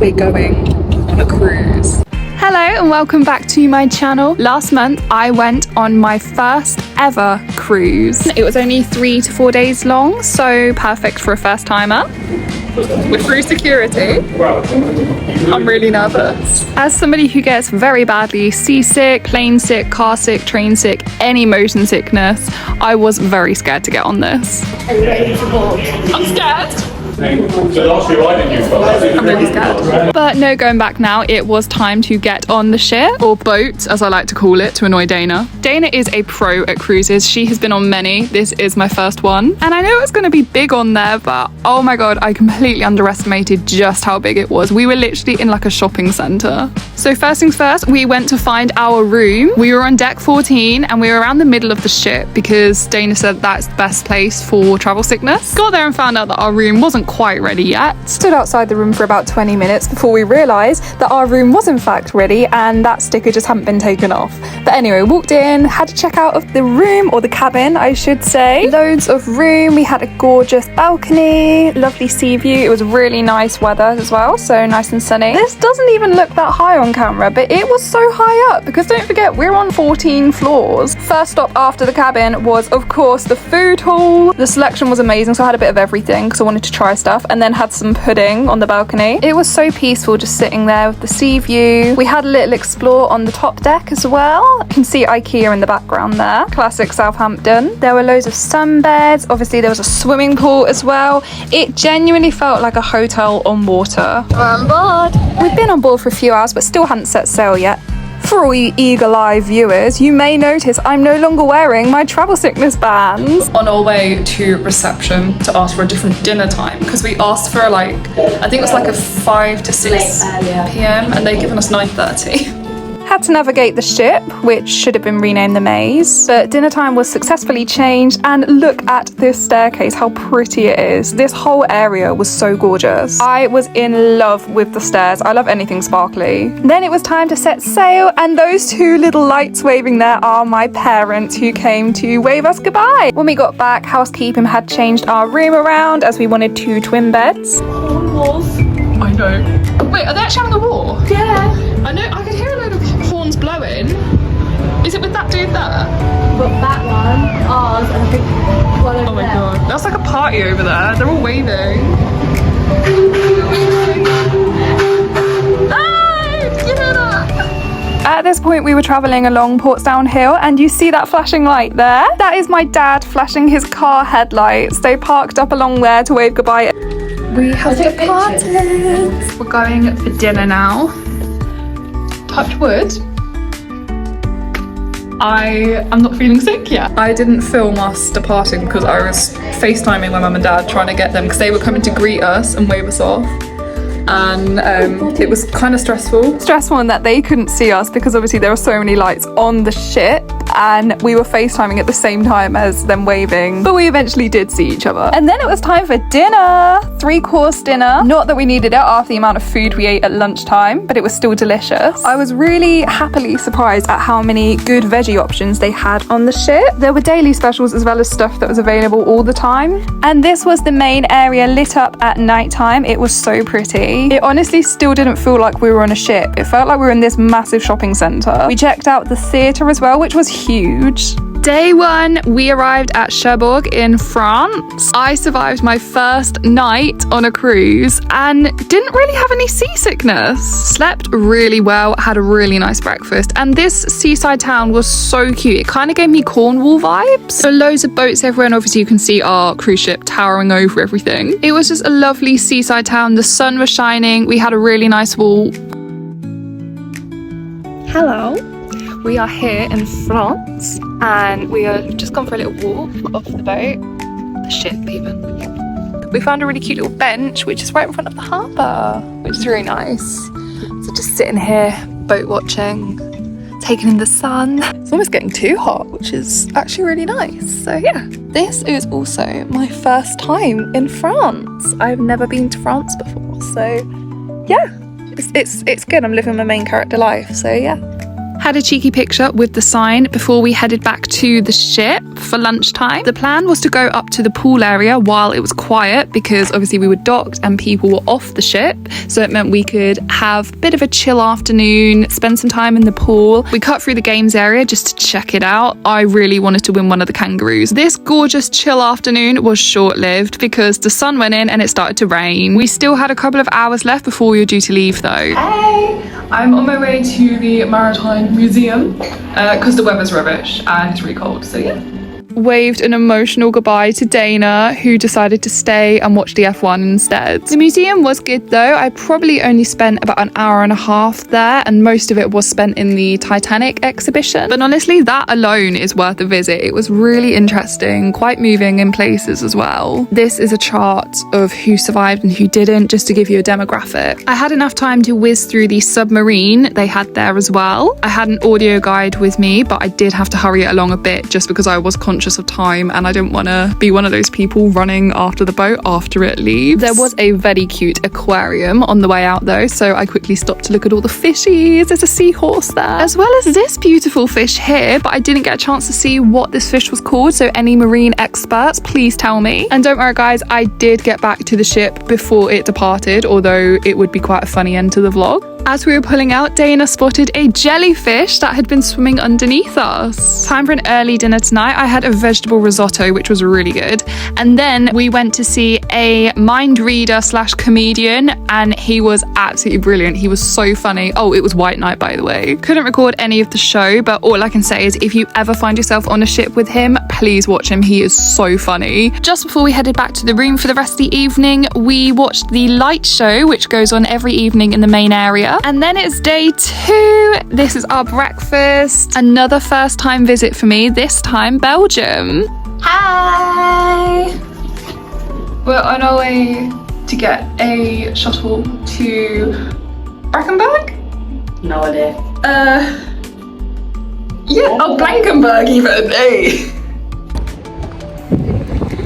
we're going on a cruise. Hello and welcome back to my channel. Last month I went on my first ever cruise. It was only 3 to 4 days long, so perfect for a first timer. We're through security. I'm really nervous. As somebody who gets very badly seasick, plane sick, car sick, train sick, any motion sickness, I was very scared to get on this. Are you ready to board? I'm scared. I'm really scared. But no going back now. It was time to get on the ship, or boat as I like to call it to annoy Dana. Dana is a pro at cruises. She has been on many. This is my first one. And I know it's going to be big on there, but oh my god, I completely underestimated just how big it was. We were literally in like a shopping centre. So first things first, we went to find our room. We were on deck 14 and we were around the middle of the ship because Dana said that's the best place for travel sickness. Got there and found out that our room wasn't quite ready yet. Stood outside the room for about 20 minutes before we realised that our room was in fact ready and that sticker just hadn't been taken off. But anyway, walked in, had to check out of the room, or the cabin I should say. Loads of room. We had a gorgeous balcony, lovely sea view. It was really nice weather as well, so nice and sunny. This doesn't even look that high on camera, but it was so high up because don't forget we're on 14 floors. First stop after the cabin was of course the food hall. The selection was amazing, so I had a bit of everything because I wanted to try stuff, and then had some pudding on the balcony. It was so peaceful just sitting there with the sea view. We had a little explore on the top deck as well. You can see IKEA in the background there. Classic Southampton. There were loads of sunbeds. Obviously there was a swimming pool as well. It genuinely felt like a hotel on water. We're on board. We've been on board for a few hours but still hadn't set sail yet. For all you eagle-eyed viewers, you may notice I'm no longer wearing my travel sickness bands. On our way to reception to ask for a different dinner time, because we asked for like, I think it was like a 5 to 6 p.m. and they've given us 9:30. Had to navigate the ship, which should have been renamed the Maze, but dinner time was successfully changed, and look at this staircase, how pretty it is. This whole area was so gorgeous. I was in love with the stairs. I love anything sparkly. Then it was time to set sail, and those two little lights waving there are my parents who came to wave us goodbye. When we got back, housekeeping had changed our room around as we wanted 2 twin beds. I know. Wait, are they actually having a war? Yeah. I know, I could hear a load of horns blowing. Is it with that dude there? But that one, ours, and I think one over Oh my there. god, that's like a party over there. They're all waving. Hey, did you hear that? At this point we were travelling along Portsdown Hill, and you see that flashing light there? That is my dad flashing his car headlights. They parked up along there to wave goodbye. We have departed. We're going for dinner now. Touch wood. I am not feeling sick yet. I didn't film us departing because I was FaceTiming my mum and dad trying to get them because they were coming to greet us and wave us off. And it was kind of stressful. Stressful in that they couldn't see us because obviously there were so many lights on the ship, and we were FaceTiming at the same time as them waving, but we eventually did see each other. And then it was time for dinner. 3-course dinner. Not that we needed it after the amount of food we ate at lunchtime, but it was still delicious. I was really happily surprised at how many good veggie options they had on the ship. There were daily specials as well as stuff that was available all the time. And this was the main area lit up at night time. It was so pretty. It honestly still didn't feel like we were on a ship. It felt like we were in this massive shopping centre. We checked out the theatre as well, which was huge. Day 1, we arrived at Cherbourg in France. I survived my first night on a cruise and didn't really have any seasickness. Slept really well, had a really nice breakfast, and this seaside town was so cute. It kind of gave me Cornwall vibes. So loads of boats everywhere, and obviously you can see our cruise ship towering over everything. It was just a lovely seaside town. The sun was shining. We had a really nice walk. Hello. We are here in France and we are just gone for a little walk off the boat, the ship even. We found a really cute little bench which is right in front of the harbour, which is really nice. So just sitting here, boat watching, taking in the sun. It's almost getting too hot, which is actually really nice. So yeah, this is also my first time in France. I've never been to France before, so yeah, it's good. I'm living my main character life, so yeah. had a cheeky picture with the sign before we headed back to the ship for lunchtime. The plan was to go up to the pool area while it was quiet because obviously we were docked and people were off the ship, so it meant we could have a bit of a chill afternoon, spend some time in the pool. We cut through the games area just to check it out. I really wanted to win one of the kangaroos. This gorgeous chill afternoon was short-lived because the sun went in and it started to rain. We still had a couple of hours left before we were due to leave though. Hey! I'm on my way to the Maritime Museum because the weather's rubbish and it's really cold, so yeah. Waved an emotional goodbye to Dana, who decided to stay and watch the F1 instead. The museum was good though. I probably only spent about an hour and a half there, and most of it was spent in the Titanic exhibition. But honestly, that alone is worth a visit. It was really interesting, quite moving in places as well. This is a chart of who survived and who didn't, just to give you a demographic. I had enough time to whiz through the submarine they had there as well. I had an audio guide with me, but I did have to hurry it along a bit just because I was conscious of time and I didn't want to be one of those people running after the boat after it leaves. There was a very cute aquarium on the way out though, so I quickly stopped to look at all the fishies. There's a seahorse there, as well as this beautiful fish here, but I didn't get a chance to see what this fish was called, so any marine experts, please tell me. And don't worry guys, I did get back to the ship before it departed, although it would be quite a funny end to the vlog. As we were pulling out, Dana spotted a jellyfish that had been swimming underneath us. Time for an early dinner tonight. I had a vegetable risotto, which was really good. And then we went to see a mind reader / comedian, and he was absolutely brilliant. He was so funny. Oh, it was White Night, by the way. Couldn't record any of the show, but all I can say is if you ever find yourself on a ship with him, please watch him. He is so funny. Just before we headed back to the room for the rest of the evening, we watched the light show, which goes on every evening in the main area. And then it's day 2. This is our breakfast. Another first time visit for me, this time Belgium. Hi! We're on our way to get a shuttle to Brackenberg? No idea. Yeah, oh, Blankenberg even, hey.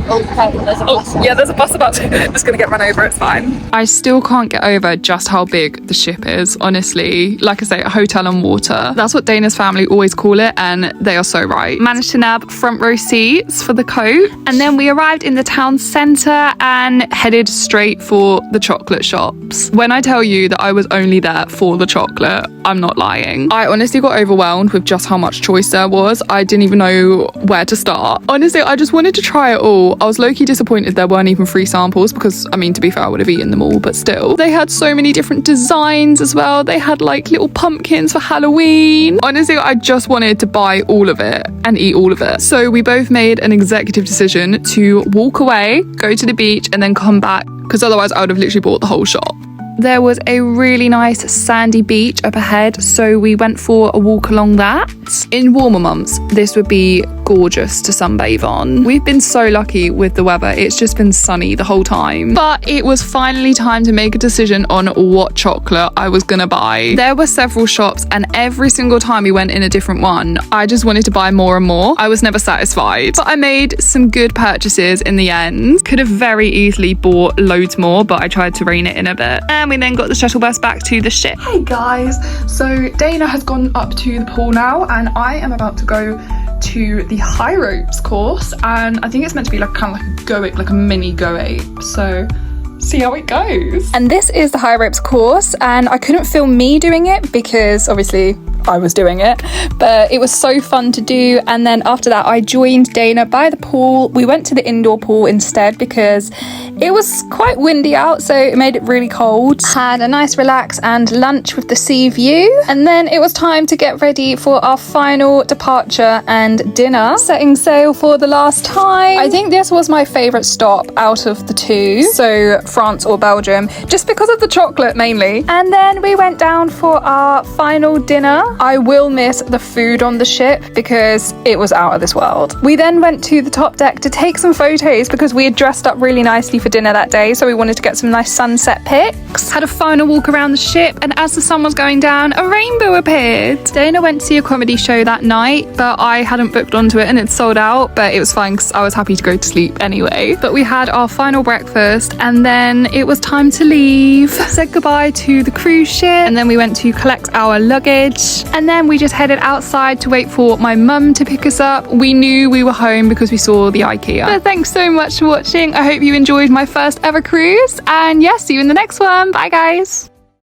Okay, there's a bus. Yeah, there's a bus about to, just gonna get run over, it's fine. I still can't get over just how big the ship is, honestly. Like I say, a hotel on water. That's what Dana's family always call it, and they are so right. Managed to nab front row seats for the coach, and then we arrived in the town centre and headed straight for the chocolate shops. When I tell you that I was only there for the chocolate, I'm not lying. I honestly got overwhelmed with just how much choice there was. I didn't even know where to start. Honestly, I just wanted to try it all. I was low-key disappointed there weren't even free samples because, I mean, to be fair, I would have eaten them all, but still. They had so many different designs as well. They had like little pumpkins for Halloween. Honestly, I just wanted to buy all of it and eat all of it. So we both made an executive decision to walk away, go to the beach, and then come back, because otherwise I would have literally bought the whole shop. There was a really nice sandy beach up ahead, so we went for a walk along that. In warmer months, this would be gorgeous to sunbathe on. We've been so lucky with the weather. It's just been sunny the whole time. But it was finally time to make a decision on what chocolate I was gonna buy. There were several shops, and every single time we went in a different one, I just wanted to buy more and more. I was never satisfied. But I made some good purchases in the end. Could have very easily bought loads more, but I tried to rein it in a bit. And we then got the shuttle bus back to the ship. Hey guys, so Dana has gone up to the pool now, and I am about to go to the high ropes course, and I think it's meant to be like kind of like a mini go ape, so see how it goes. And this is the high ropes course, and I couldn't film me doing it because obviously I was doing it, but it was so fun to do. And then after that I joined Dana by the pool. We went to the indoor pool instead because it was quite windy out, so it made it really cold. Had a nice relax and lunch with the sea view, and then it was time to get ready for our final departure and dinner. Setting sail for the last time. I think this was my favourite stop out of the two, so France or Belgium, just because of the chocolate mainly. And then we went down for our final dinner. I will miss the food on the ship because it was out of this world. We then went to the top deck to take some photos because we had dressed up really nicely for dinner that day, so we wanted to get some nice sunset pics. Had a final walk around the ship, and as the sun was going down, a rainbow appeared. Dana went to see a comedy show that night, but I hadn't booked onto it and it sold out, but it was fine because I was happy to go to sleep anyway. But we had our final breakfast, and then it was time to leave. Said goodbye to the cruise ship, and then we went to collect our luggage. And then we just headed outside to wait for my mum to pick us up. We knew we were home because we saw the IKEA. But thanks so much for watching. I hope you enjoyed my first ever cruise. And yeah, see you in the next one. Bye guys.